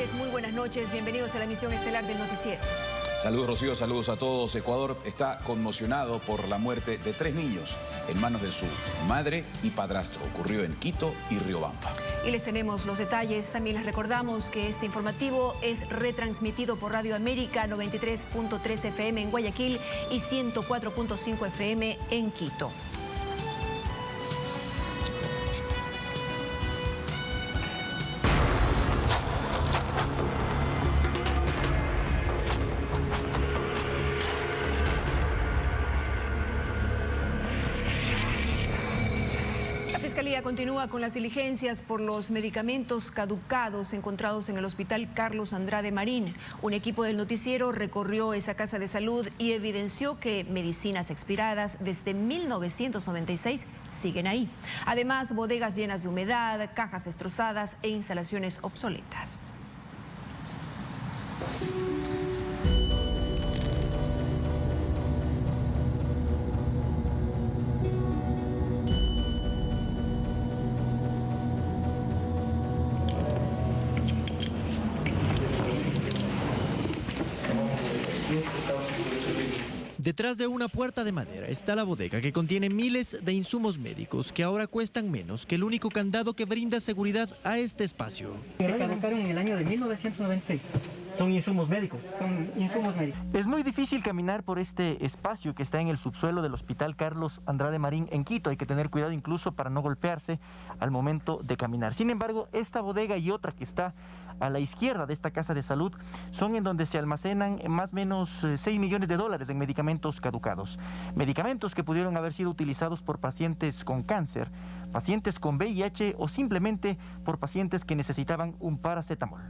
tardes, muy buenas noches. Bienvenidos a la emisión estelar del noticiero. Saludos, Rocío, saludos a todos. Ecuador está conmocionado por la muerte de 3 niños en manos de su madre y padrastro. Ocurrió en Quito y Riobamba. Y les tenemos los detalles. También les recordamos que este informativo es retransmitido por Radio América 93.3 FM en Guayaquil y 104.5 FM en Quito. La Fiscalía continúa con las diligencias por los medicamentos caducados encontrados en el Hospital Carlos Andrade Marín. Un equipo del noticiero recorrió esa casa de salud y evidenció que medicinas expiradas desde 1996 siguen ahí. Además, bodegas llenas de humedad, cajas destrozadas e instalaciones obsoletas. Detrás de una puerta de madera está la bodega que contiene miles de insumos médicos que ahora cuestan menos que el único candado que brinda seguridad a este espacio. Se caducaron en el año de 1996. Son insumos médicos, Es muy difícil caminar por este espacio que está en el subsuelo del Hospital Carlos Andrade Marín en Quito. Hay que tener cuidado incluso para no golpearse al momento de caminar. Sin embargo, esta bodega y otra que está a la izquierda de esta casa de salud son en donde se almacenan más o menos 6 millones de dólares en medicamentos caducados. Medicamentos que pudieron haber sido utilizados por pacientes con cáncer, pacientes con VIH o simplemente por pacientes que necesitaban un paracetamol.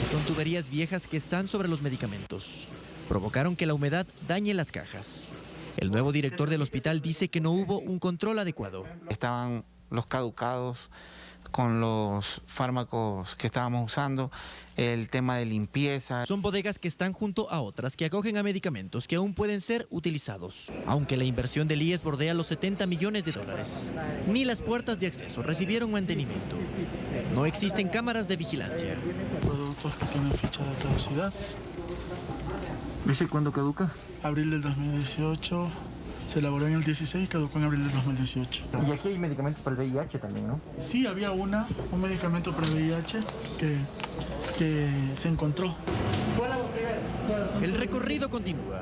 Son tuberías viejas que están sobre los medicamentos. Provocaron que la humedad dañe las cajas. El nuevo director del hospital dice que no hubo un control adecuado. Estaban los caducados con los fármacos que estábamos usando, el tema de limpieza. Son bodegas que están junto a otras que acogen a medicamentos que aún pueden ser utilizados, aunque la inversión del IES bordea los 70 millones de dólares. Ni las puertas de acceso recibieron mantenimiento. No existen cámaras de vigilancia. Productos que tienen fecha de caducidad. ¿Dice cuándo caduca? Abril del 2018. Se elaboró en el 16 y caducó en abril del 2018. Y aquí hay medicamentos para el VIH también, ¿no? Sí, había un medicamento para el VIH que se encontró. El recorrido continúa.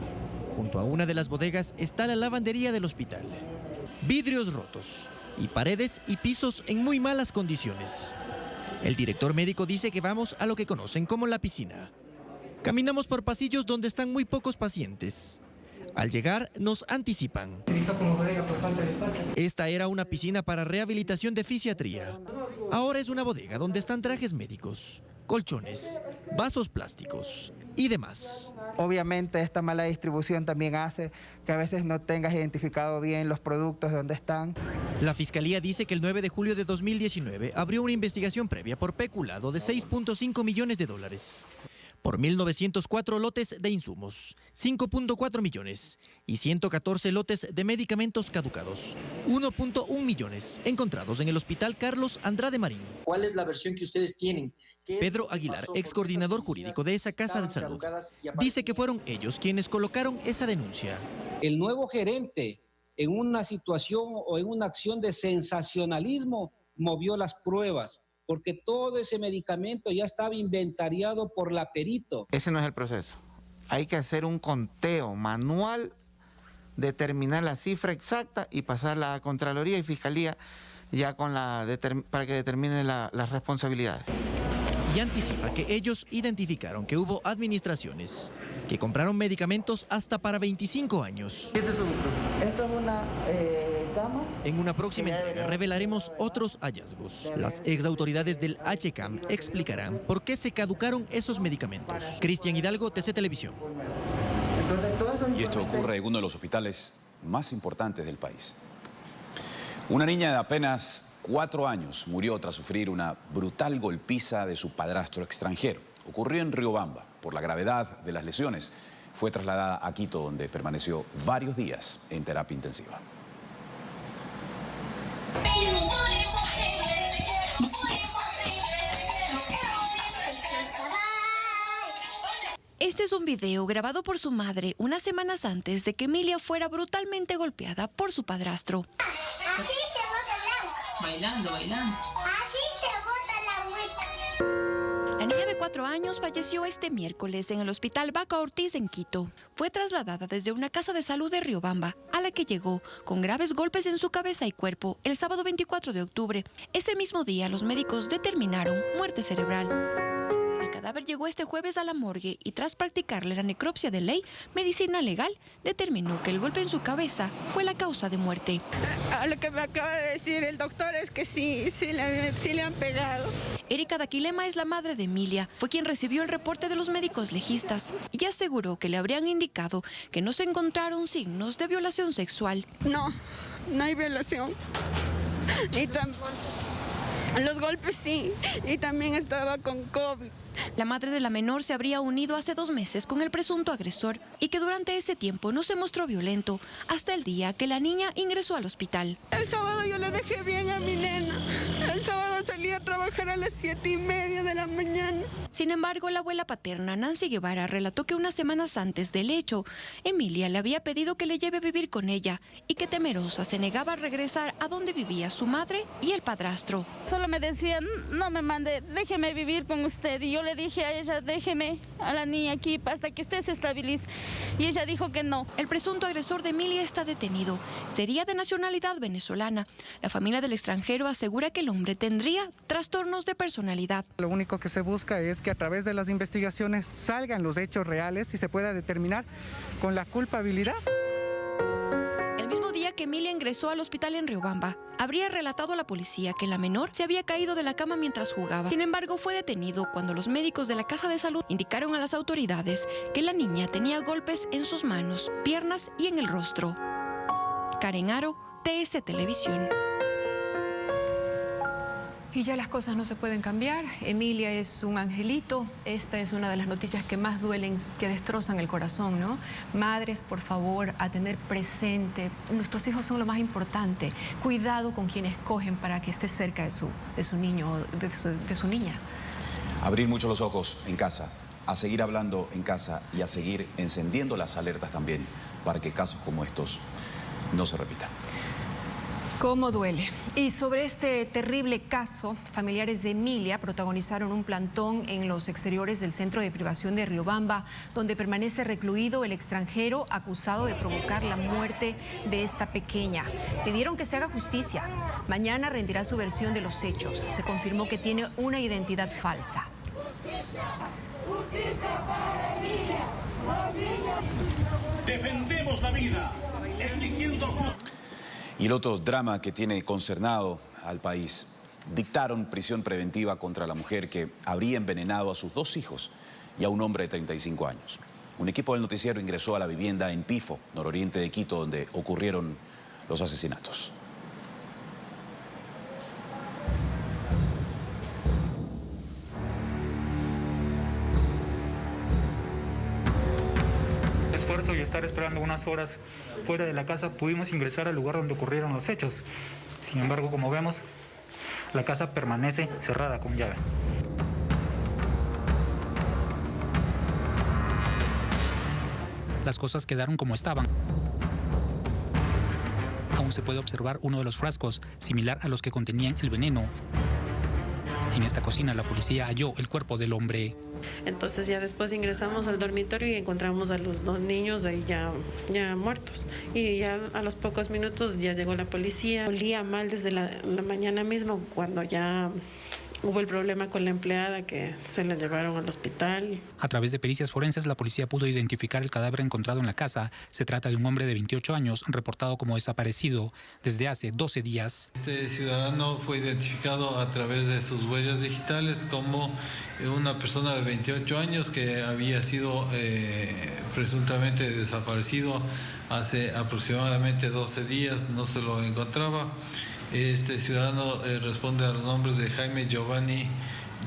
Junto a una de las bodegas está la lavandería del hospital. Vidrios rotos y paredes y pisos en muy malas condiciones. El director médico dice que vamos a lo que conocen como la piscina. Caminamos por pasillos donde están muy pocos pacientes. Al llegar, nos anticipan. Esta era una piscina para rehabilitación de fisiatría. Ahora es una bodega donde están trajes médicos, colchones, vasos plásticos y demás. Obviamente esta mala distribución también hace que a veces no tengas identificado bien los productos, dónde están. La Fiscalía dice que el 9 de julio de 2019 abrió una investigación previa por peculado de 6.5 millones de dólares. Por 1.904 lotes de insumos, 5.4 millones y 114 lotes de medicamentos caducados, 1.1 millones encontrados en el Hospital Carlos Andrade Marín. ¿Cuál es la versión que ustedes tienen? Pedro Aguilar, ex coordinador jurídico de esa casa de salud, dice que fueron ellos quienes colocaron esa denuncia. El nuevo gerente, en una situación o en una acción de sensacionalismo, movió las pruebas, porque todo ese medicamento ya estaba inventariado por la perito. Ese no es el proceso. Hay que hacer un conteo manual, determinar la cifra exacta y pasarla a Contraloría y Fiscalía ya con para que determinen las responsabilidades. Y anticipa que ellos identificaron que hubo administraciones que compraron medicamentos hasta para 25 años. ¿Qué es eso, doctor? Esto es una cama. En una próxima entrega revelaremos otros hallazgos. Las exautoridades del HCAM explicarán por qué se caducaron esos medicamentos. Cristian Hidalgo, TC Televisión. Y esto ocurre en uno de los hospitales más importantes del país. Una niña de apenas 4 años murió tras sufrir una brutal golpiza de su padrastro extranjero. Ocurrió en Riobamba. Por la gravedad de las lesiones, fue trasladada a Quito, donde permaneció varios días en terapia intensiva. Este es un video grabado por su madre unas semanas antes de que Emilia fuera brutalmente golpeada por su padrastro. Así se bota el agua. Bailando. Así se bota el agua. La niña de 4 años falleció este miércoles en el hospital Vaca Ortiz en Quito. Fue trasladada desde una casa de salud de Riobamba, a la que llegó con graves golpes en su cabeza y cuerpo el sábado 24 de octubre. Ese mismo día los médicos determinaron muerte cerebral. El cadáver llegó este jueves a la morgue y tras practicarle la necropsia de ley, medicina legal determinó que el golpe en su cabeza fue la causa de muerte. A lo que me acaba de decir el doctor es que sí le han pegado. Erika Daquilema es la madre de Emilia. Fue quien recibió el reporte de los médicos legistas y aseguró que le habrían indicado que no se encontraron signos de violación sexual. No hay violación. Los golpes sí, y también estaba con COVID. La madre de la menor se habría unido hace 2 meses con el presunto agresor y que durante ese tiempo no se mostró violento hasta el día que la niña ingresó al hospital. El sábado yo le dejé bien a mi nena. El sábado salí a trabajar a las 7:30 de la mañana. Sin embargo, la abuela paterna, Nancy Guevara, relató que unas semanas antes del hecho, Emilia le había pedido que le lleve a vivir con ella y que temerosa se negaba a regresar a donde vivía su madre y el padrastro. Solo me decían, no me mande, déjeme vivir con usted. Y yo le dije a ella, déjeme a la niña aquí hasta que usted se estabilice. Y ella dijo que no. El presunto agresor de Emilia está detenido. Sería de nacionalidad venezolana. La familia del extranjero asegura que el hombre tendría trastornos de personalidad. Lo único que se busca es que a través de las investigaciones salgan los hechos reales y se pueda determinar con la culpabilidad. El mismo día que Emilia ingresó al hospital en Riobamba, habría relatado a la policía que la menor se había caído de la cama mientras jugaba. Sin embargo, fue detenido cuando los médicos de la casa de salud indicaron a las autoridades que la niña tenía golpes en sus manos, piernas y en el rostro. Karen Aro, TS Televisión. Y ya las cosas no se pueden cambiar. Emilia es un angelito. Esta es una de las noticias que más duelen, que destrozan el corazón, ¿no? Madres, por favor, a tener presente. Nuestros hijos son lo más importante. Cuidado con quienes escogen para que esté cerca de su niño o de su niña. Abrir mucho los ojos en casa, a seguir hablando en casa y a seguir encendiendo las alertas también para que casos como estos no se repitan. ¿Cómo duele? Y sobre este terrible caso, familiares de Emilia protagonizaron un plantón en los exteriores del centro de privación de Riobamba, donde permanece recluido el extranjero acusado de provocar la muerte de esta pequeña. Pidieron que se haga justicia. Mañana rendirá su versión de los hechos. Se confirmó que tiene una identidad falsa. Defendemos la vida, exigiendo justicia. Y el otro drama que tiene concernado al país. Dictaron prisión preventiva contra la mujer que habría envenenado a sus 2 hijos y a un hombre de 35 años. Un equipo del noticiero ingresó a la vivienda en Pifo, nororiente de Quito, donde ocurrieron los asesinatos. Esfuerzo y estar esperando unas horas fuera de la casa, pudimos ingresar al lugar donde ocurrieron los hechos. Sin embargo, como vemos, la casa permanece cerrada con llave. Las cosas quedaron como estaban. Aún se puede observar uno de los frascos, similar a los que contenían el veneno. En esta cocina la policía halló el cuerpo del hombre. Entonces ya después ingresamos al dormitorio y encontramos a los 2 niños ahí ya muertos. Y ya a los pocos minutos ya llegó la policía. Olía mal desde la mañana mismo, cuando ya hubo el problema con la empleada que se la llevaron al hospital. A través de pericias forenses, la policía pudo identificar el cadáver encontrado en la casa. Se trata de un hombre de 28 años, reportado como desaparecido desde hace 12 días. Este ciudadano fue identificado a través de sus huellas digitales como una persona de 28 años que había sido presuntamente desaparecido hace aproximadamente 12 días, no se lo encontraba. Este ciudadano responde a los nombres de Jaime Giovanni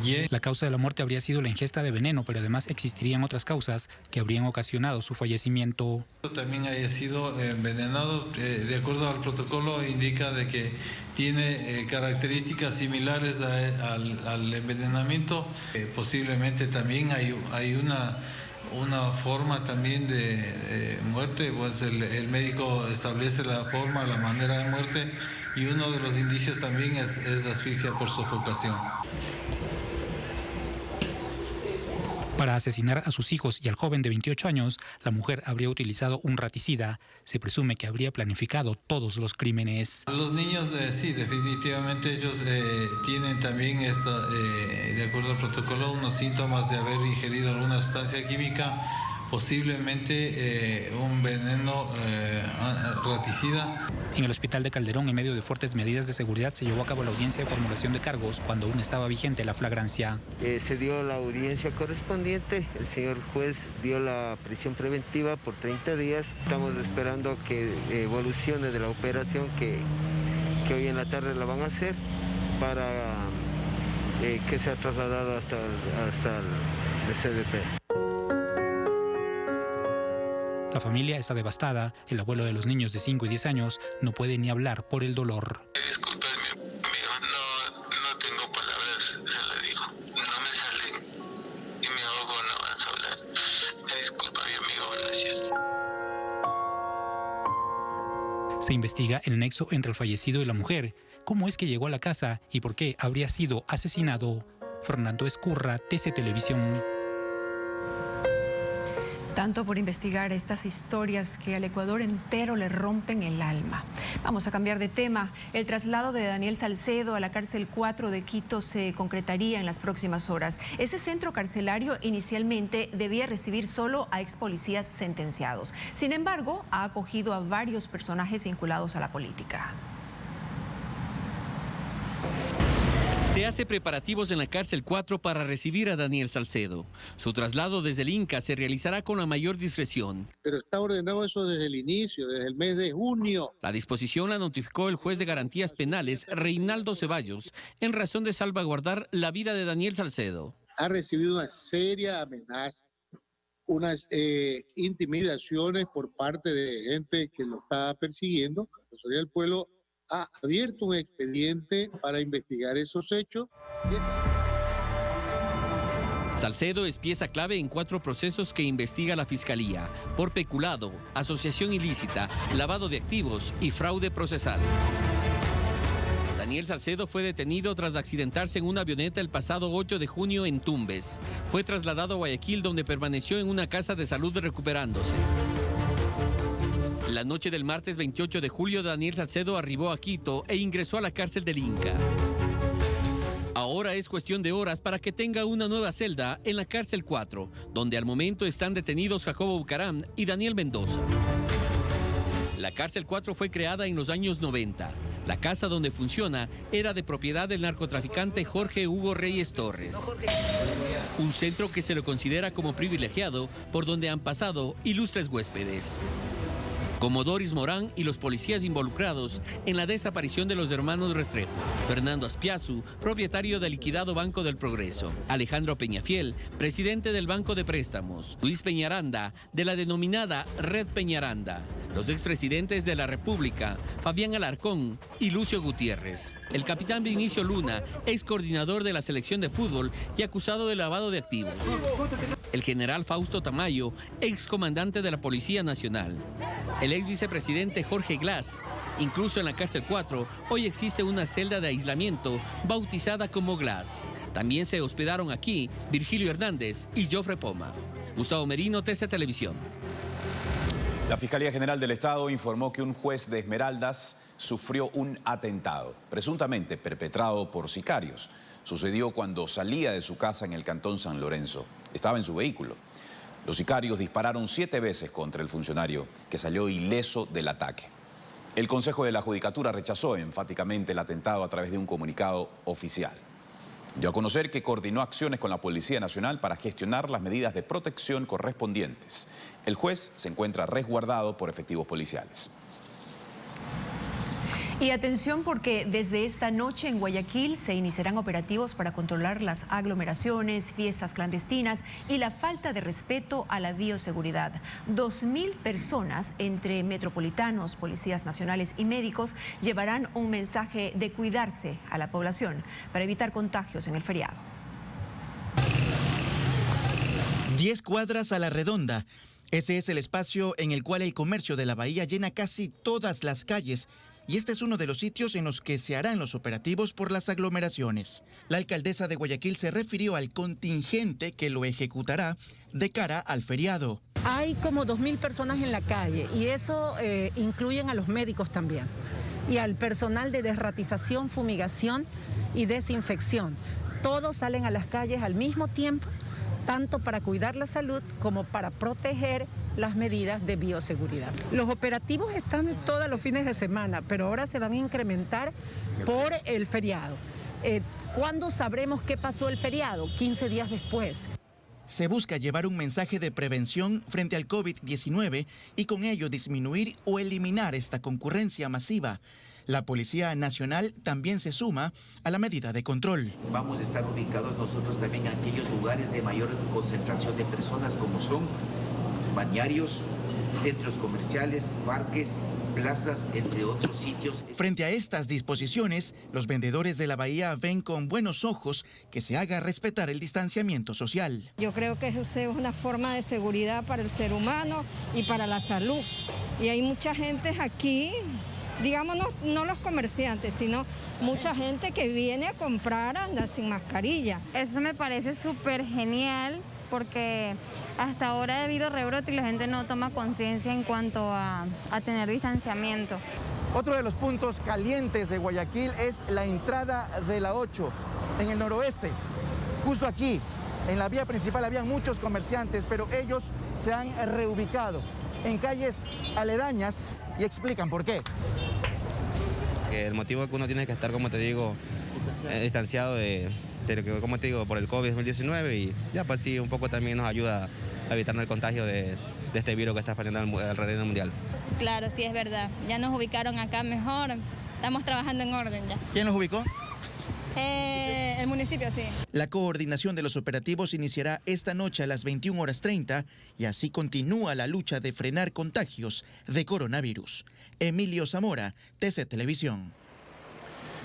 Ye. La causa de la muerte habría sido la ingesta de veneno, pero además existirían otras causas que habrían ocasionado su fallecimiento. También haya sido envenenado, de acuerdo al protocolo indica de que tiene características similares al envenenamiento. Posiblemente también hay una forma también de muerte, pues el médico establece la forma, la manera de muerte, y uno de los indicios también es asfixia por sofocación. Para asesinar a sus hijos y al joven de 28 años, la mujer habría utilizado un raticida. Se presume que habría planificado todos los crímenes. Los niños, sí, definitivamente ellos tienen también, de acuerdo al protocolo, unos síntomas de haber ingerido alguna sustancia química, posiblemente un veneno raticida. En el hospital de Calderón, en medio de fuertes medidas de seguridad, se llevó a cabo la audiencia de formulación de cargos cuando aún estaba vigente la flagrancia. Se dio la audiencia correspondiente, el señor juez dio la prisión preventiva por 30 días. Estamos esperando que evolucione de la operación que hoy en la tarde la van a hacer para que sea trasladado hasta el CDP. La familia está devastada. El abuelo de los niños de 5 y 10 años no puede ni hablar por el dolor. Disculpe, amigo, no tengo palabras, se lo digo. No me salen y me ahogo, no vas a hablar. Me disculpa, mi amigo, gracias. Se investiga el nexo entre el fallecido y la mujer. ¿Cómo es que llegó a la casa y por qué habría sido asesinado? Fernando Escurra, TC Televisión. Tanto por investigar estas historias que al Ecuador entero le rompen el alma. Vamos a cambiar de tema. El traslado de Daniel Salcedo a la cárcel 4 de Quito se concretaría en las próximas horas. Ese centro carcelario inicialmente debía recibir solo a ex policías sentenciados. Sin embargo, ha acogido a varios personajes vinculados a la política. Se hace preparativos en la cárcel 4 para recibir a Daniel Salcedo. Su traslado desde el Inca se realizará con la mayor discreción. Pero está ordenado eso desde el inicio, desde el mes de junio. La disposición la notificó el juez de garantías penales, Reinaldo Ceballos, en razón de salvaguardar la vida de Daniel Salcedo. Ha recibido una seria amenaza, unas intimidaciones por parte de gente que lo está persiguiendo. La Defensoría del Pueblo ha abierto un expediente para investigar esos hechos. Salcedo es pieza clave en 4 procesos que investiga la Fiscalía por peculado, asociación ilícita, lavado de activos y fraude procesal. Daniel Salcedo fue detenido tras accidentarse en una avioneta el pasado 8 de junio en Tumbes. Fue trasladado a Guayaquil, donde permaneció en una casa de salud recuperándose. La noche del martes 28 de julio, Daniel Salcedo arribó a Quito e ingresó a la cárcel del Inca. Ahora es cuestión de horas para que tenga una nueva celda en la cárcel 4, donde al momento están detenidos Jacobo Bucaram y Daniel Mendoza. La cárcel 4 fue creada en los años 90. La casa donde funciona era de propiedad del narcotraficante Jorge Hugo Reyes Torres. Un centro que se lo considera como privilegiado, por donde han pasado ilustres huéspedes, como Doris Morán y los policías involucrados en la desaparición de los hermanos Restrepo, Fernando Aspiazu, propietario del liquidado Banco del Progreso, Alejandro Peñafiel, presidente del Banco de Préstamos, Luis Peñaranda, de la denominada Red Peñaranda, los expresidentes de la República, Fabián Alarcón y Lucio Gutiérrez, el capitán Vinicio Luna, ex coordinador de la selección de fútbol y acusado de lavado de activos, el general Fausto Tamayo, ex comandante de la Policía Nacional, el ex vicepresidente Jorge Glass. Incluso en la cárcel 4, hoy existe una celda de aislamiento bautizada como Glass. También se hospedaron aquí Virgilio Hernández y Jofre Poma. Gustavo Merino, TC Televisión. La Fiscalía General del Estado informó que un juez de Esmeraldas sufrió un atentado, presuntamente perpetrado por sicarios. Sucedió cuando salía de su casa en el cantón San Lorenzo. Estaba en su vehículo. Los sicarios dispararon 7 veces contra el funcionario, que salió ileso del ataque. El Consejo de la Judicatura rechazó enfáticamente el atentado a través de un comunicado oficial. Dio a conocer que coordinó acciones con la Policía Nacional para gestionar las medidas de protección correspondientes. El juez se encuentra resguardado por efectivos policiales. Y atención, porque desde esta noche en Guayaquil se iniciarán operativos para controlar las aglomeraciones, fiestas clandestinas y la falta de respeto a la bioseguridad. 2.000 personas, entre metropolitanos, policías nacionales y médicos, llevarán un mensaje de cuidarse a la población para evitar contagios en el feriado. 10 cuadras a la redonda. Ese es el espacio en el cual el comercio de la bahía llena casi todas las calles. Y este es uno de los sitios en los que se harán los operativos por las aglomeraciones. La alcaldesa de Guayaquil se refirió al contingente que lo ejecutará de cara al feriado. Hay como 2.000 personas en la calle y eso incluyen a los médicos también y al personal de desratización, fumigación y desinfección. Todos salen a las calles al mismo tiempo, tanto para cuidar la salud como para proteger las medidas de bioseguridad. Los operativos están todos los fines de semana, pero ahora se van a incrementar por el feriado. ¿Cuándo sabremos qué pasó el feriado? 15 días después. Se busca llevar un mensaje de prevención frente al COVID-19 y con ello disminuir o eliminar esta concurrencia masiva. La Policía Nacional también se suma a la medida de control. Vamos a estar ubicados nosotros también en aquellos lugares de mayor concentración de personas como son balnearios, centros comerciales, parques, plazas, entre otros sitios. Frente a estas disposiciones, los vendedores de la bahía ven con buenos ojos que se haga respetar el distanciamiento social. Yo creo que es una forma de seguridad para el ser humano y para la salud. Y hay mucha gente aquí, digamos no los comerciantes, sino mucha gente que viene a comprar, anda sin mascarilla. Eso me parece súper genial, porque hasta ahora ha habido rebrote y la gente no toma conciencia en cuanto a tener distanciamiento. Otro de los puntos calientes de Guayaquil es la entrada de la 8, en el noroeste. Justo aquí, en la vía principal, había muchos comerciantes, pero ellos se han reubicado en calles aledañas y explican por qué. El motivo es que uno tiene que estar, como te digo, distanciado como te digo, por el COVID-19 y ya pues sí, un poco también nos ayuda a evitar el contagio de este virus que está expandiendo alrededor mundial. Claro, sí es verdad. Ya nos ubicaron acá mejor, estamos trabajando en orden ya. ¿Quién los ubicó? El municipio, sí. La coordinación de los operativos iniciará esta noche a las 21:30 y así continúa la lucha de frenar contagios de coronavirus. Emilio Zamora, TC Televisión.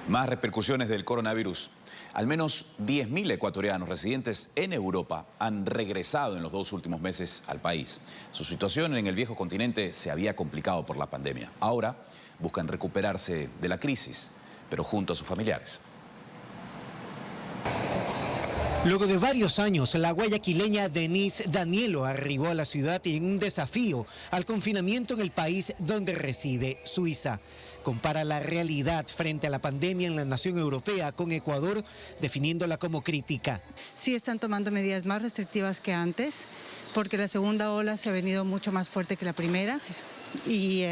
Más repercusiones del coronavirus. Al menos 10.000 ecuatorianos residentes en Europa han regresado en los 2 últimos meses al país. Su situación en el viejo continente se había complicado por la pandemia. Ahora buscan recuperarse de la crisis, pero junto a sus familiares. Luego de varios años, la guayaquileña Denise Danielo arribó a la ciudad y en un desafío al confinamiento en el país donde reside, Suiza. Compara la realidad frente a la pandemia en la nación europea con Ecuador, definiéndola como crítica. Sí están tomando medidas más restrictivas que antes, porque la segunda ola se ha venido mucho más fuerte que la primera. Y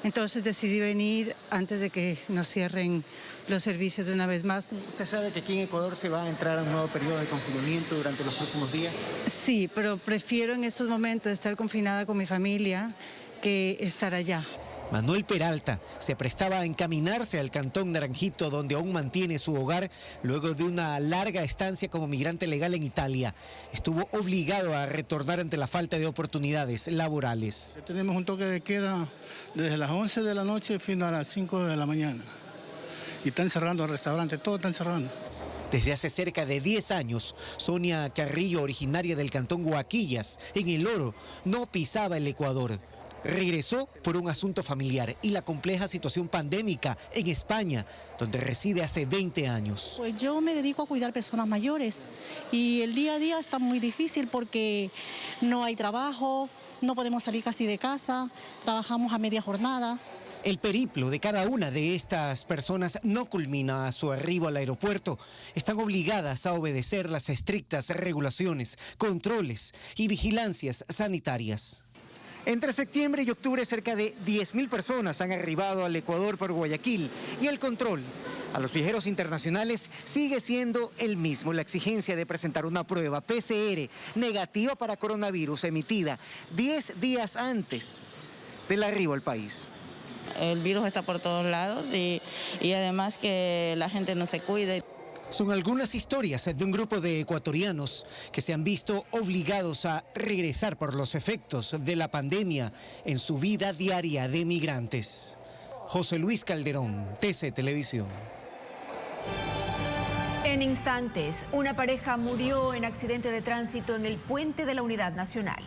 entonces decidí venir antes de que nos cierren los servicios de una vez más. ¿Usted sabe que aquí en Ecuador se va a entrar a un nuevo periodo de confinamiento durante los próximos días? Sí, pero prefiero en estos momentos estar confinada con mi familia que estar allá. Manuel Peralta se prestaba a encaminarse al Cantón Naranjito, donde aún mantiene su hogar luego de una larga estancia como migrante legal en Italia. Estuvo obligado a retornar ante la falta de oportunidades laborales. Tenemos un toque de queda desde las 11 de la noche fin a las 5 de la mañana. Y están cerrando el restaurante, todo están cerrando. Desde hace cerca de 10 años, Sonia Carrillo, originaria del Cantón Huaquillas, en El Oro, no pisaba el Ecuador. Regresó por un asunto familiar y la compleja situación pandémica en España, donde reside hace 20 años. Pues yo me dedico a cuidar personas mayores y el día a día está muy difícil porque no hay trabajo, no podemos salir casi de casa, trabajamos a media jornada. El periplo de cada una de estas personas no culmina a su arribo al aeropuerto. Están obligadas a obedecer las estrictas regulaciones, controles y vigilancias sanitarias. Entre septiembre y octubre, cerca de 10.000 personas han arribado al Ecuador por Guayaquil y el control a los viajeros internacionales sigue siendo el mismo. La exigencia de presentar una prueba PCR negativa para coronavirus emitida 10 días antes del arribo al país. El virus está por todos lados y además que la gente no se cuide. Son algunas historias de un grupo de ecuatorianos que se han visto obligados a regresar por los efectos de la pandemia en su vida diaria de migrantes. José Luis Calderón, TC Televisión. En instantes, una pareja murió en accidente de tránsito en el puente de la Unidad Nacional.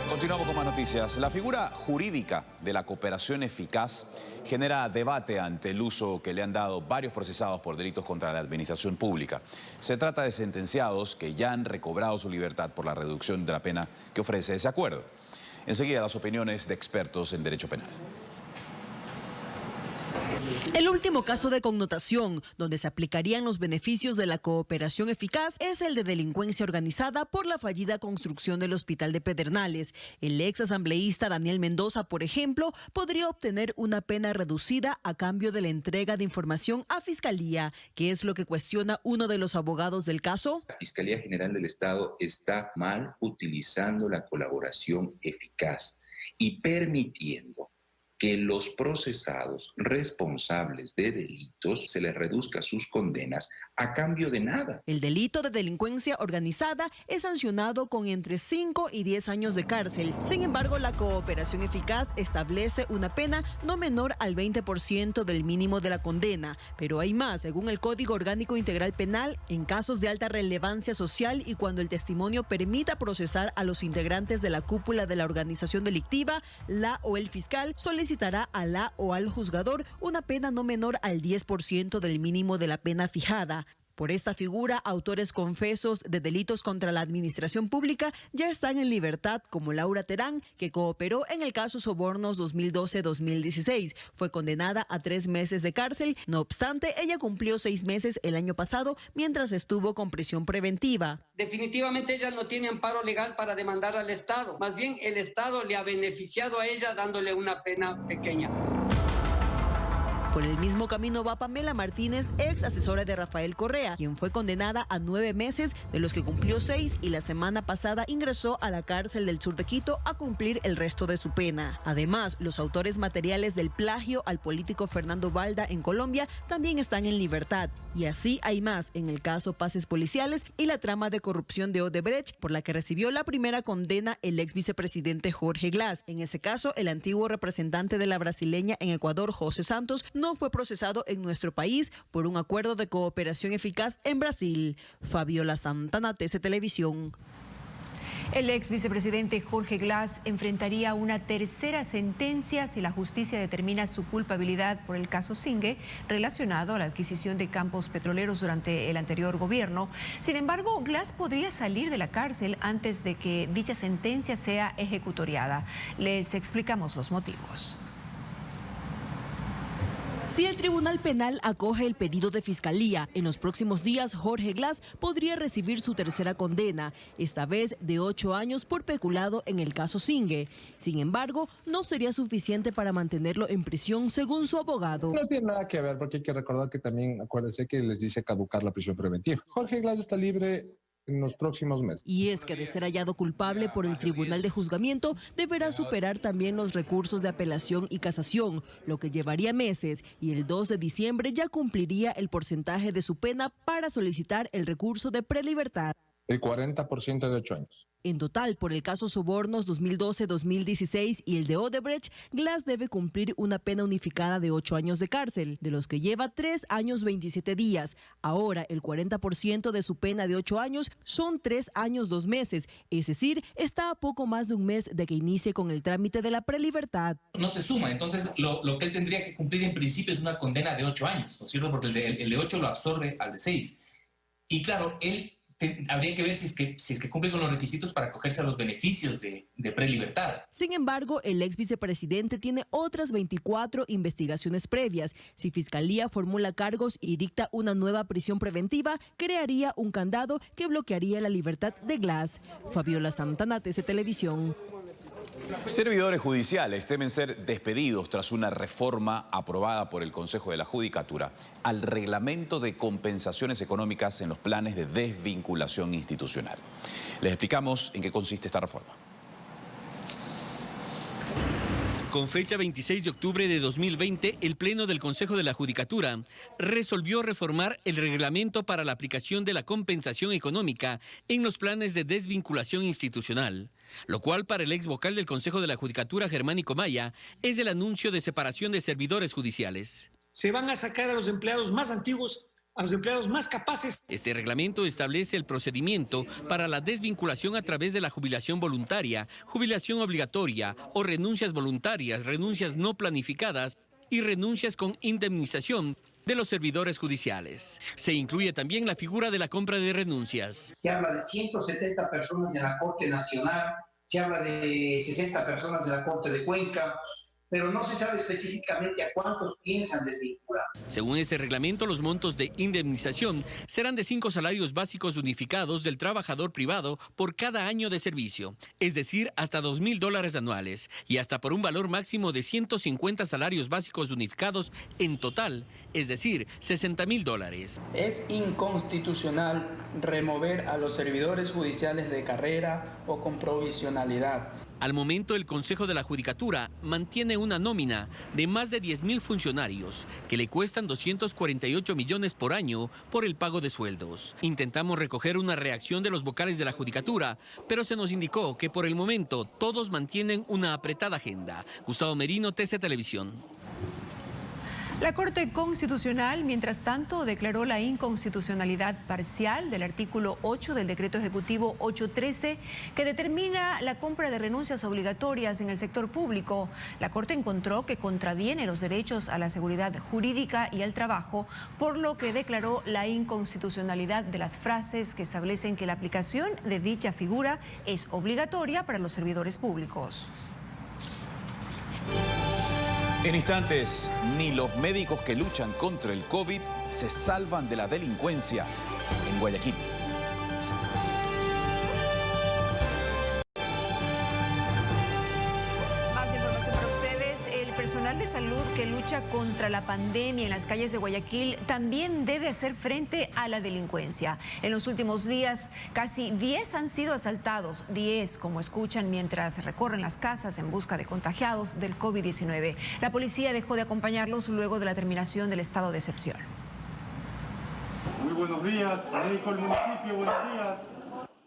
Continuamos con más noticias. La figura jurídica de la cooperación eficaz genera debate ante el uso que le han dado varios procesados por delitos contra la administración pública. Se trata de sentenciados que ya han recobrado su libertad por la reducción de la pena que ofrece ese acuerdo. Enseguida las opiniones de expertos en derecho penal. El último caso de connotación donde se aplicarían los beneficios de la cooperación eficaz es el de delincuencia organizada por la fallida construcción del Hospital de Pedernales. El ex asambleísta Daniel Mendoza, por ejemplo, podría obtener una pena reducida a cambio de la entrega de información a Fiscalía, que es lo que cuestiona uno de los abogados del caso. La Fiscalía General del Estado está mal utilizando la colaboración eficaz y permitiendo que los procesados responsables de delitos se les reduzca sus condenas a cambio de nada. El delito de delincuencia organizada es sancionado con entre 5 y 10 años de cárcel. Sin embargo, la cooperación eficaz establece una pena no menor al 20% del mínimo de la condena. Pero hay más. Según el Código Orgánico Integral Penal, en casos de alta relevancia social y cuando el testimonio permita procesar a los integrantes de la cúpula de la organización delictiva, la o el fiscal solicitará a la o al juzgador una pena no menor al 10% del mínimo de la pena fijada. Por esta figura, autores confesos de delitos contra la administración pública ya están en libertad, como Laura Terán, que cooperó en el caso Sobornos 2012-2016. Fue condenada a 3 meses de cárcel. No obstante, ella cumplió 6 meses el año pasado mientras estuvo con prisión preventiva. Definitivamente ella no tiene amparo legal para demandar al Estado. Más bien, el Estado le ha beneficiado a ella dándole una pena pequeña. Por el mismo camino va Pamela Martínez, ex asesora de Rafael Correa, quien fue condenada a 9 meses, de los que cumplió 6 y la semana pasada ingresó a la cárcel del sur de Quito a cumplir el resto de su pena. Además, los autores materiales del plagio al político Fernando Balda en Colombia también están en libertad. Y así hay más en el caso Pases Policiales y la trama de corrupción de Odebrecht, por la que recibió la primera condena el ex vicepresidente Jorge Glass. En ese caso, el antiguo representante de la brasileña en Ecuador, José Santos, no fue procesado en nuestro país por un acuerdo de cooperación eficaz en Brasil. Fabiola Santana, TC Televisión. El ex vicepresidente Jorge Glass enfrentaría una tercera sentencia si la justicia determina su culpabilidad por el caso Singue relacionado a la adquisición de campos petroleros durante el anterior gobierno. Sin embargo, Glass podría salir de la cárcel antes de que dicha sentencia sea ejecutoriada. Les explicamos los motivos. Si el Tribunal Penal acoge el pedido de Fiscalía, en los próximos días Jorge Glass podría recibir su tercera condena, esta vez de 8 años por peculado en el caso Singue. Sin embargo, no sería suficiente para mantenerlo en prisión, según su abogado. No tiene nada que ver, porque hay que recordar que también, acuérdense que les dice caducar la prisión preventiva. Jorge Glass está libre en los próximos meses. Y es que de ser hallado culpable por el Tribunal de Juzgamiento, deberá superar también los recursos de apelación y casación, lo que llevaría meses, y el 2 de diciembre ya cumpliría el porcentaje de su pena para solicitar el recurso de prelibertad. El 40% de 8 años. En total, por el caso Sobornos 2012-2016 y el de Odebrecht, Glass debe cumplir una pena unificada de 8 años de cárcel, de los que lleva 3 años 27 días. Ahora, el 40% de su pena de 8 años son 3 años 2 meses, es decir, está a poco más de un mes de que inicie con el trámite de la prelibertad. No se suma, entonces lo que él tendría que cumplir en principio es una condena de 8 años, ¿no es cierto? Porque el de 8 lo absorbe al de 6. Y claro, él habría que ver si es que cumple con los requisitos para acogerse a los beneficios de prelibertad. Sin embargo, el ex vicepresidente tiene otras 24 investigaciones previas. Si Fiscalía formula cargos y dicta una nueva prisión preventiva, crearía un candado que bloquearía la libertad de Glass. Fabiola Santana, TC Televisión. Servidores judiciales temen ser despedidos tras una reforma aprobada por el Consejo de la Judicatura al reglamento de compensaciones económicas en los planes de desvinculación institucional. Les explicamos en qué consiste esta reforma. Con fecha 26 de octubre de 2020, el Pleno del Consejo de la Judicatura resolvió reformar el reglamento para la aplicación de la compensación económica en los planes de desvinculación institucional, lo cual para el ex vocal del Consejo de la Judicatura, Germánico Maya, es el anuncio de separación de servidores judiciales. se van a sacar a los empleados más antiguos, a los empleados más capaces. Este reglamento establece el procedimiento para la desvinculación a través de la jubilación voluntaria, jubilación obligatoria o renuncias voluntarias, renuncias no planificadas y renuncias con indemnización de los servidores judiciales. Se incluye también la figura de la compra de renuncias. Se habla de 170 personas en la Corte Nacional, se habla de 60 personas en la Corte de Cuenca, pero no se sabe específicamente a cuántos piensan desvincular. Según este reglamento, los montos de indemnización serán de 5 salarios básicos unificados del trabajador privado por cada año de servicio, es decir, hasta $2,000 anuales y hasta por un valor máximo de 150 salarios básicos unificados en total, es decir, $60,000. Es inconstitucional remover a los servidores judiciales de carrera o con provisionalidad. Al momento, el Consejo de la Judicatura mantiene una nómina de más de 10,000 funcionarios que le cuestan 248 millones por año por el pago de sueldos. Intentamos recoger una reacción de los vocales de la Judicatura, pero se nos indicó que por el momento todos mantienen una apretada agenda. Gustavo Merino, TC Televisión. La Corte Constitucional, mientras tanto, declaró la inconstitucionalidad parcial del artículo 8 del Decreto Ejecutivo 813, que determina la compra de renuncias obligatorias en el sector público. La Corte encontró que contraviene los derechos a la seguridad jurídica y al trabajo, por lo que declaró la inconstitucionalidad de las frases que establecen que la aplicación de dicha figura es obligatoria para los servidores públicos. En instantes, ni los médicos que luchan contra el COVID se salvan de la delincuencia en Guayaquil. Más información para ustedes. El personal de salud que lucha contra la pandemia en las calles de Guayaquil también debe hacer frente a la delincuencia. En los últimos días, casi 10 han sido asaltados. 10, como escuchan, mientras recorren las casas en busca de contagiados del COVID-19. La policía dejó de acompañarlos luego de la terminación del estado de excepción. Muy buenos días, médico del municipio, buenos días.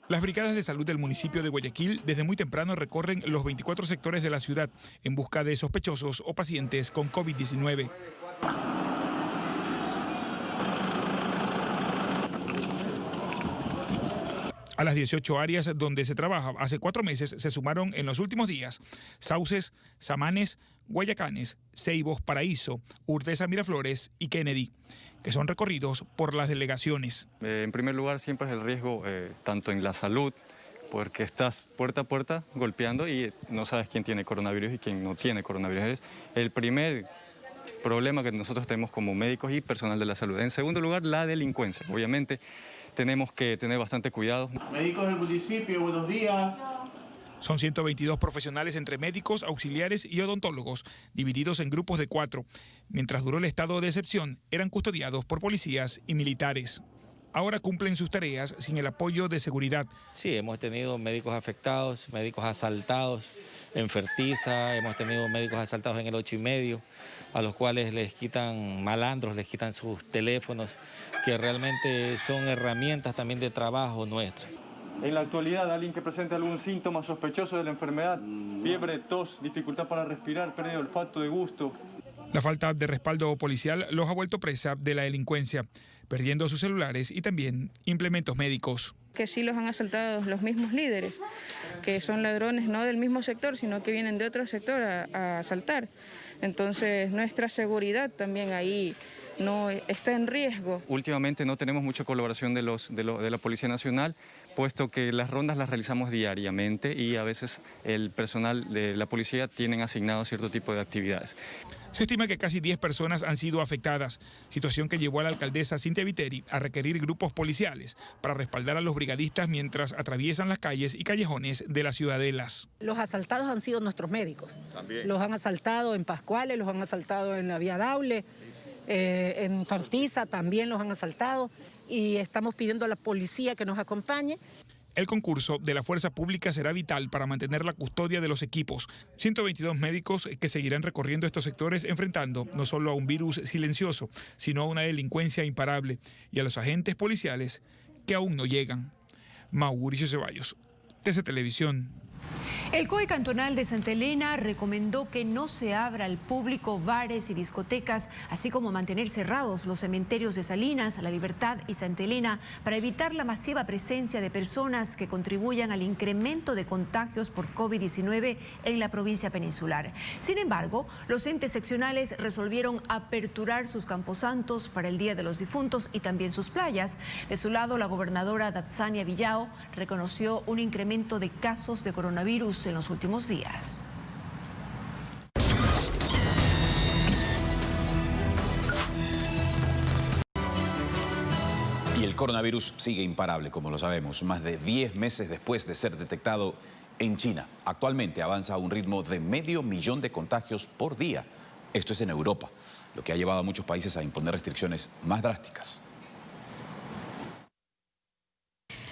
Las brigadas de salud del municipio de Guayaquil desde muy temprano recorren los 24 sectores de la ciudad en busca de sospechosos o pacientes con COVID-19. A las 18 áreas donde se trabaja hace 4 meses se sumaron en los últimos días Sauces, Samanes, Guayacanes, Ceibos, Paraíso, Urdesa, Miraflores y Kennedy, que son recorridos por las delegaciones. En primer lugar, siempre es el riesgo tanto en la salud, porque estás puerta a puerta golpeando y no sabes quién tiene coronavirus y quién no tiene coronavirus. El primer problema que nosotros tenemos como médicos y personal de la salud. En segundo lugar, la delincuencia. Obviamente, tenemos que tener bastante cuidado. Médicos del municipio, buenos días. Son 122 profesionales entre médicos, auxiliares y odontólogos, divididos en grupos de 4. Mientras duró el estado de excepción, eran custodiados por policías y militares. Ahora cumplen sus tareas sin el apoyo de seguridad. Sí, hemos tenido médicos afectados, médicos asaltados en Fertiza, hemos tenido médicos asaltados en el 8:30, a los cuales les quitan malandros, les quitan sus teléfonos, que realmente son herramientas también de trabajo nuestras. En la actualidad, alguien que presente algún síntoma sospechoso de la enfermedad, fiebre, tos, dificultad para respirar, pérdida de olfato, de gusto. La falta de respaldo policial los ha vuelto presa de la delincuencia, perdiendo sus celulares y también implementos médicos. Que sí los han asaltado los mismos líderes, que son ladrones no del mismo sector, sino que vienen de otro sector a asaltar. Entonces, nuestra seguridad también ahí no está en riesgo. Últimamente no tenemos mucha colaboración de la Policía Nacional, puesto que las rondas las realizamos diariamente y a veces el personal de la policía tienen asignado cierto tipo de actividades. Se estima que casi 10 personas han sido afectadas, situación que llevó a la alcaldesa Cintia Viteri a requerir grupos policiales para respaldar a los brigadistas mientras atraviesan las calles y callejones de las ciudadelas. Los asaltados han sido nuestros médicos. También. Los han asaltado en Pascuales, los han asaltado en la Vía Daule, en Fertiza también los han asaltado y estamos pidiendo a la policía que nos acompañe. El concurso de la fuerza pública será vital para mantener la custodia de los equipos. 122 médicos que seguirán recorriendo estos sectores enfrentando no solo a un virus silencioso, sino a una delincuencia imparable y a los agentes policiales que aún no llegan. Mauricio Ceballos, TC Televisión. El COE cantonal de Santa Elena recomendó que no se abra al público bares y discotecas, así como mantener cerrados los cementerios de Salinas, La Libertad y Santa Elena para evitar la masiva presencia de personas que contribuyan al incremento de contagios por COVID-19 en la provincia peninsular. Sin embargo, los entes seccionales resolvieron aperturar sus camposantos para el Día de los Difuntos y también sus playas. De su lado, la gobernadora Datsania Villao reconoció un incremento de casos de coronavirus en los últimos días. Y el coronavirus sigue imparable, como lo sabemos, más de 10 meses después de ser detectado en China. Actualmente avanza a un ritmo de 500.000 de contagios por día. Esto es en Europa, lo que ha llevado a muchos países a imponer restricciones más drásticas.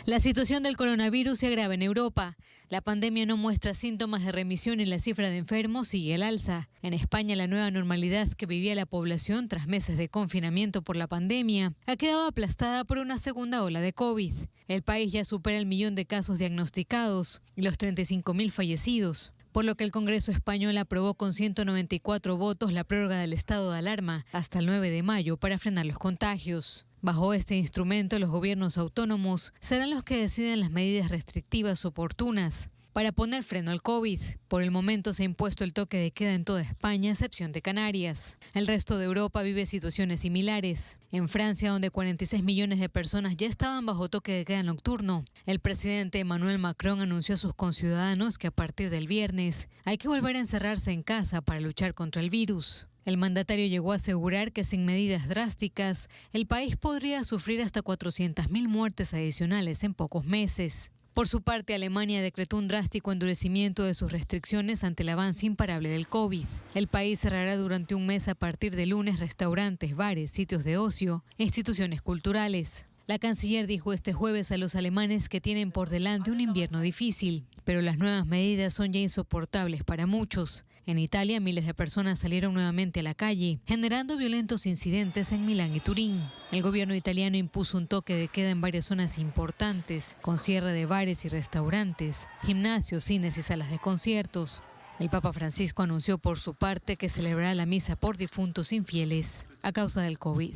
La situación del coronavirus se agrava en Europa. La pandemia no muestra síntomas de remisión y la cifra de enfermos sigue al alza. En España, la nueva normalidad que vivía la población tras meses de confinamiento por la pandemia ha quedado aplastada por una segunda ola de COVID. El país ya supera el 1.000.000 de casos diagnosticados y los 35.000 fallecidos, por lo que el Congreso español aprobó con 194 votos la prórroga del estado de alarma hasta el 9 de mayo para frenar los contagios. Bajo este instrumento, los gobiernos autónomos serán los que deciden las medidas restrictivas oportunas para poner freno al COVID. Por el momento se ha impuesto el toque de queda en toda España, a excepción de Canarias. El resto de Europa vive situaciones similares. En Francia, donde 46 millones de personas ya estaban bajo toque de queda nocturno, el presidente Emmanuel Macron anunció a sus conciudadanos que a partir del viernes hay que volver a encerrarse en casa para luchar contra el virus. El mandatario llegó a asegurar que sin medidas drásticas, el país podría sufrir hasta 400.000 muertes adicionales en pocos meses. Por su parte, Alemania decretó un drástico endurecimiento de sus restricciones ante el avance imparable del COVID. El país cerrará durante un mes a partir de lunes restaurantes, bares, sitios de ocio e instituciones culturales. La canciller dijo este jueves a los alemanes que tienen por delante un invierno difícil, pero las nuevas medidas son ya insoportables para muchos. En Italia, miles de personas salieron nuevamente a la calle, generando violentos incidentes en Milán y Turín. El gobierno italiano impuso un toque de queda en varias zonas importantes, con cierre de bares y restaurantes, gimnasios, cines y salas de conciertos. El Papa Francisco anunció por su parte que celebrará la misa por difuntos infieles a causa del COVID.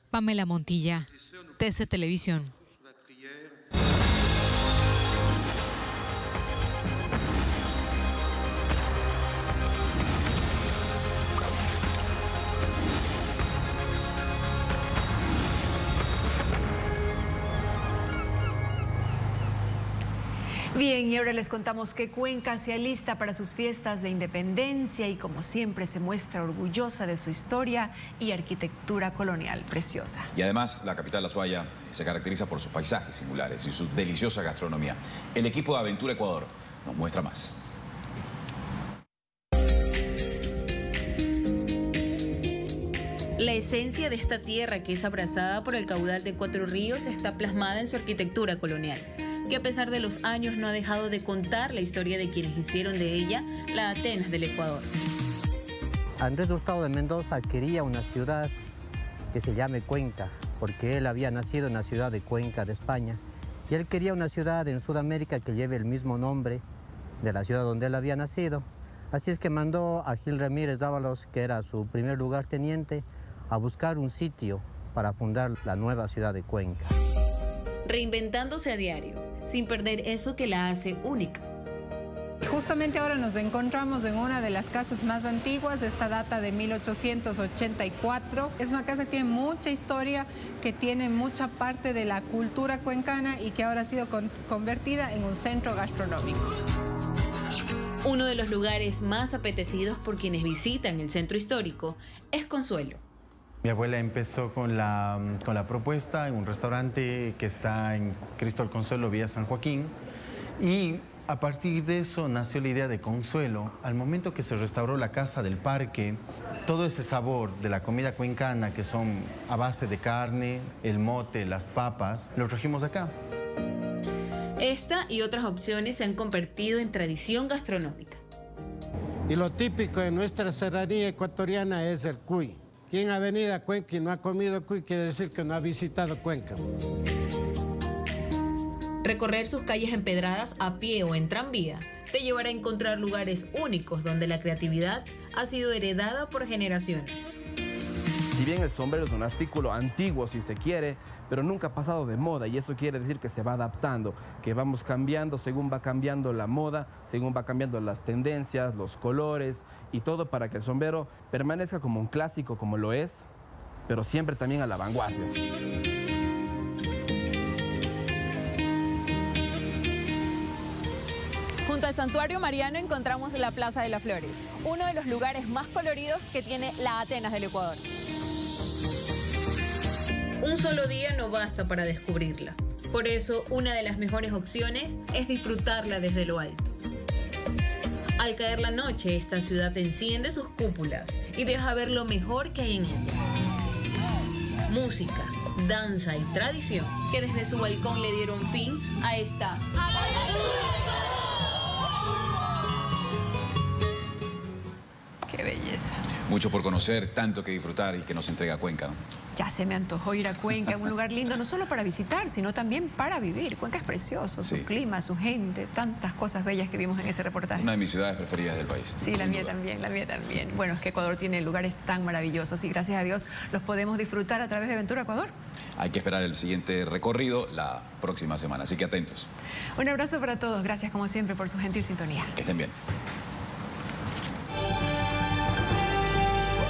Pamela Montilla, TC Televisión. Bien, y ahora les contamos que Cuenca se alista para sus fiestas de independencia y como siempre se muestra orgullosa de su historia y arquitectura colonial preciosa. Y además la capital Azuaya se caracteriza por sus paisajes singulares y su deliciosa gastronomía. El equipo de Aventura Ecuador nos muestra más. La esencia de esta tierra, que es abrazada por el caudal de 4 ríos, está plasmada en su arquitectura colonial, que a pesar de los años no ha dejado de contar la historia de quienes hicieron de ella la Atenas del Ecuador. Andrés Hurtado de Mendoza quería una ciudad que se llame Cuenca, porque él había nacido en la ciudad de Cuenca de España, y él quería una ciudad en Sudamérica que lleve el mismo nombre de la ciudad donde él había nacido. Así es que mandó a Gil Ramírez Dávalos, que era su primer lugarteniente, a buscar un sitio para fundar la nueva ciudad de Cuenca. Reinventándose a diario, sin perder eso que la hace única. Justamente ahora nos encontramos en una de las casas más antiguas. Esta data de 1884. Es una casa que tiene mucha historia, que tiene mucha parte de la cultura cuencana y que ahora ha sido convertida en un centro gastronómico. Uno de los lugares más apetecidos por quienes visitan el centro histórico es Consuelo. Mi abuela empezó con la propuesta en un restaurante que está en Cristo del Consuelo, Villa San Joaquín, y a partir de eso nació la idea de Consuelo. Al momento que se restauró la Casa del Parque, todo ese sabor de la comida cuencana, que son a base de carne, el mote, las papas, lo trajimos acá. Esta y otras opciones se han convertido en tradición gastronómica. Y lo típico de nuestra serranía ecuatoriana es el cuy. Quien ha venido a Cuenca y no ha comido cuy quiere decir que no ha visitado Cuenca. Recorrer sus calles empedradas a pie o en tranvía te llevará a encontrar lugares únicos donde la creatividad ha sido heredada por generaciones. Si bien el sombrero es un artículo antiguo, si se quiere, pero nunca ha pasado de moda, y eso quiere decir que se va adaptando, que vamos cambiando según va cambiando la moda, según va cambiando las tendencias, los colores y todo, para que el sombrero permanezca como un clásico, como lo es, pero siempre también a la vanguardia. Junto al Santuario Mariano encontramos la Plaza de las Flores, uno de los lugares más coloridos que tiene la Atenas del Ecuador. Un solo día no basta para descubrirla. Por eso, una de las mejores opciones es disfrutarla desde lo alto. Al caer la noche, esta ciudad enciende sus cúpulas y deja ver lo mejor que hay en ella. Música, danza y tradición que desde su balcón le dieron fin a esta ¡qué belleza! Mucho por conocer, tanto que disfrutar y que nos entrega Cuenca, ¿no? Ya se me antojó ir a Cuenca, un lugar lindo, no solo para visitar, sino también para vivir. Cuenca es precioso, su clima, su gente, tantas cosas bellas que vimos en ese reportaje. Una de mis ciudades preferidas del país. Sí, la mía también, la mía también. Bueno, es que Ecuador tiene lugares tan maravillosos y gracias a Dios los podemos disfrutar a través de Aventura Ecuador. Hay que esperar el siguiente recorrido la próxima semana, así que atentos. Un abrazo para todos, gracias como siempre por su gentil sintonía. Que estén bien.